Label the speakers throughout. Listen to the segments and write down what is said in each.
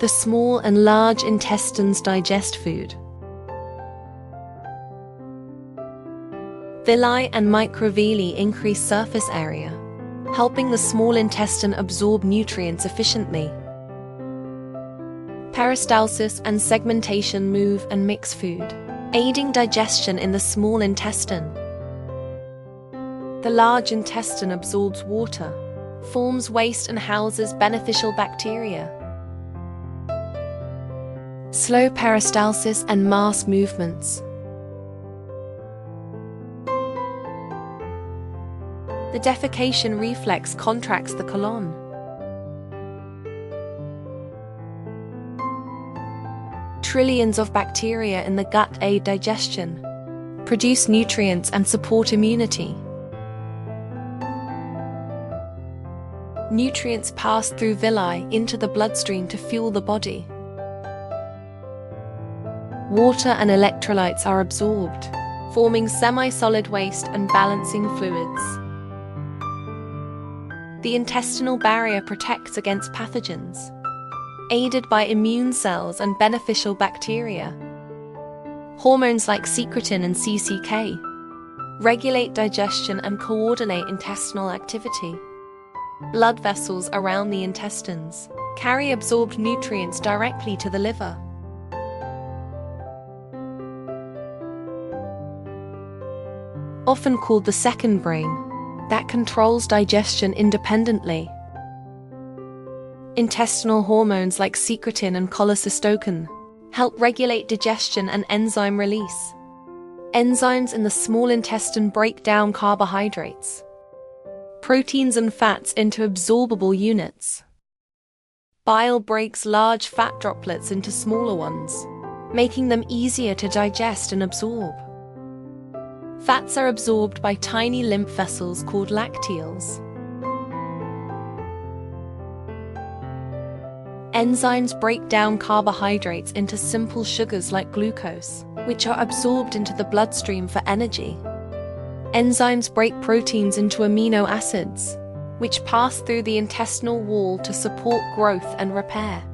Speaker 1: The small and large intestines digest food. Villi and microvilli increase surface area, helping the small intestine absorb nutrients efficiently. Peristalsis and segmentation move and mix food, aiding digestion in the small intestine. The large intestine absorbs water, forms waste and houses beneficial bacteria. Slow peristalsis and mass movements. The defecation reflex contracts the colon. Trillions of bacteria in the gut aid digestion, produce nutrients and support immunity. Nutrients pass through villi into the bloodstream to fuel the body. Water and electrolytes are absorbed, forming semi-solid waste and balancing fluids. The intestinal barrier protects against pathogens, aided by immune cells and beneficial bacteria. Hormones like secretin and CCK regulate digestion and coordinate intestinal activity. Blood vessels around the intestines carry absorbed nutrients directly to the liver. Often called the second brain, that controls digestion independently. Intestinal hormones like secretin and cholecystokin help regulate digestion and enzyme release. Enzymes in the small intestine break down carbohydrates, proteins and fats into absorbable units. Bile breaks large fat droplets into smaller ones, making them easier to digest and absorb. Fats are absorbed by tiny lymph vessels called lacteals. Enzymes break down carbohydrates into simple sugars like glucose, which are absorbed into the bloodstream for energy. Enzymes break proteins into amino acids, which pass through the intestinal wall to support growth and repair.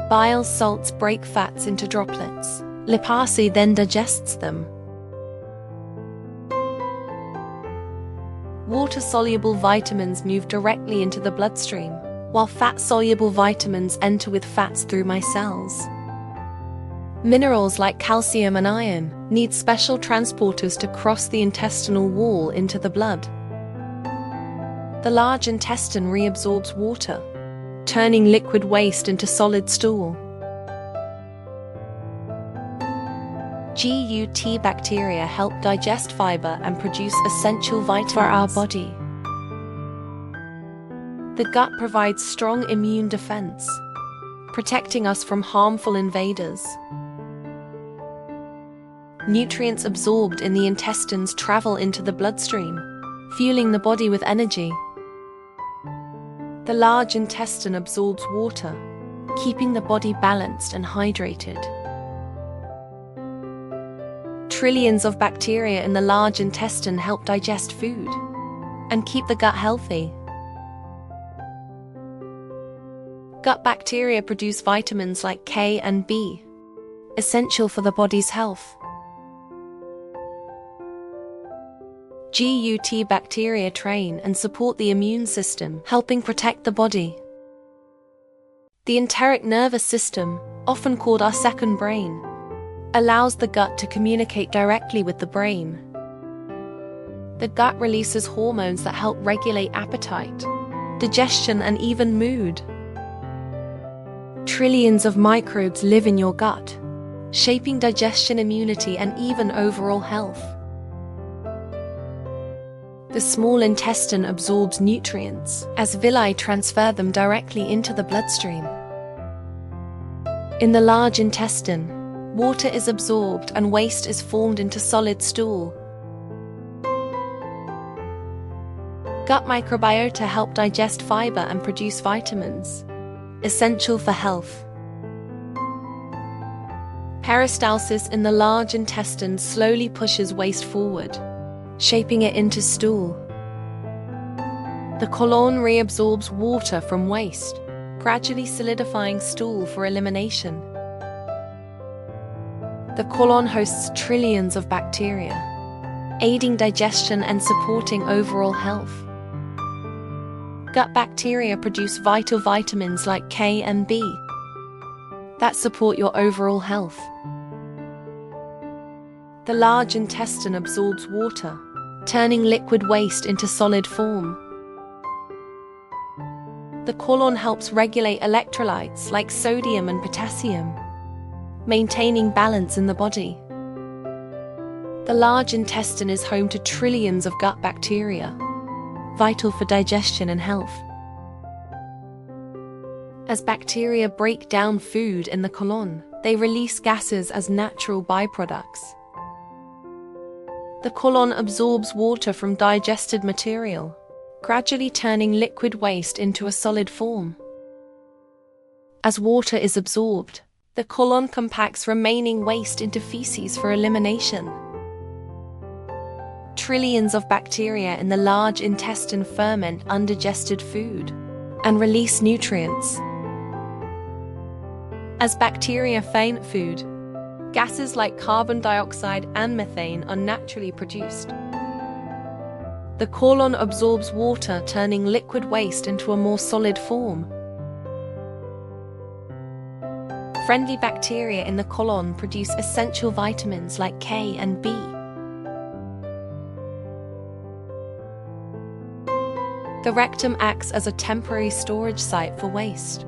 Speaker 1: Bile salts break fats into droplets. Lipase then digests them. Water-soluble vitamins move directly into the bloodstream, while fat-soluble vitamins enter with fats through micelles. Minerals like calcium and iron need special transporters to cross the intestinal wall into the blood. The large intestine reabsorbs water, turning liquid waste into solid stool. GUT bacteria help digest fiber and produce essential vitamins for our body. The gut provides strong immune defense, protecting us from harmful invaders. Nutrients absorbed in the intestines travel into the bloodstream, fueling the body with energy. The large intestine absorbs water, keeping the body balanced and hydrated. Trillions of bacteria in the large intestine help digest food and keep the gut healthy. Gut bacteria produce vitamins like K and B, essential for the body's health. GUT bacteria train and support the immune system, helping protect the body. The enteric nervous system, often called our second brain, allows the gut to communicate directly with the brain. The gut releases hormones that help regulate appetite, digestion, and even mood. Trillions of microbes live in your gut, shaping digestion, immunity, and even overall health. The small intestine absorbs nutrients as villi transfer them directly into the bloodstream. In the large intestine, water is absorbed and waste is formed into solid stool. Gut microbiota help digest fiber and produce vitamins, essential for health. Peristalsis in the large intestine slowly pushes waste forward, shaping it into stool. The colon reabsorbs water from waste, gradually solidifying stool for elimination. The colon hosts trillions of bacteria, aiding digestion and supporting overall health. Gut bacteria produce vital vitamins like K and B that support your overall health. The large intestine absorbs water, turning liquid waste into solid form. The colon helps regulate electrolytes like sodium and potassium, maintaining balance in the body. The large intestine is home to trillions of gut bacteria, vital for digestion and health. As bacteria break down food in the colon, they release gases as natural byproducts. The colon absorbs water from digested material, gradually turning liquid waste into a solid form. As water is absorbed, the colon compacts remaining waste into feces for elimination. Trillions of bacteria in the large intestine ferment undigested food and release nutrients. As bacteria ferment food, gases like carbon dioxide and methane are naturally produced. The colon absorbs water, turning liquid waste into a more solid form. Friendly bacteria in the colon produce essential vitamins like K and B. The rectum acts as a temporary storage site for waste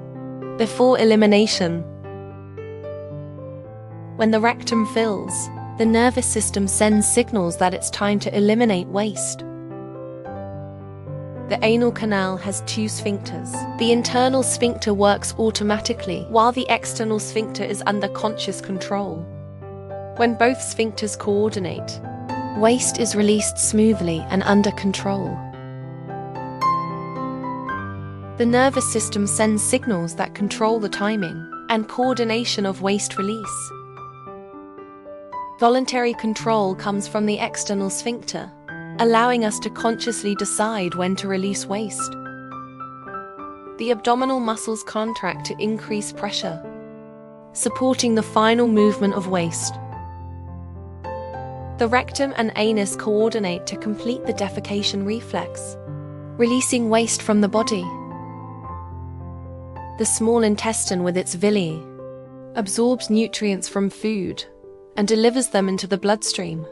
Speaker 1: before elimination. When the rectum fills, the nervous system sends signals that it's time to eliminate waste. The anal canal has two sphincters. The internal sphincter works automatically, while the external sphincter is under conscious control. When both sphincters coordinate, waste is released smoothly and under control. The nervous system sends signals that control the timing and coordination of waste release. Voluntary control comes from the external sphincter, allowing us to consciously decide when to release waste. The abdominal muscles contract to increase pressure, supporting the final movement of waste. The rectum and anus coordinate to complete the defecation reflex, releasing waste from the body. The small intestine with its villi absorbs nutrients from food and delivers them into the bloodstream.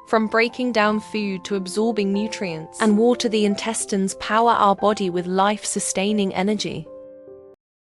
Speaker 1: From breaking down food to absorbing nutrients and water, the intestines power our body with life-sustaining energy.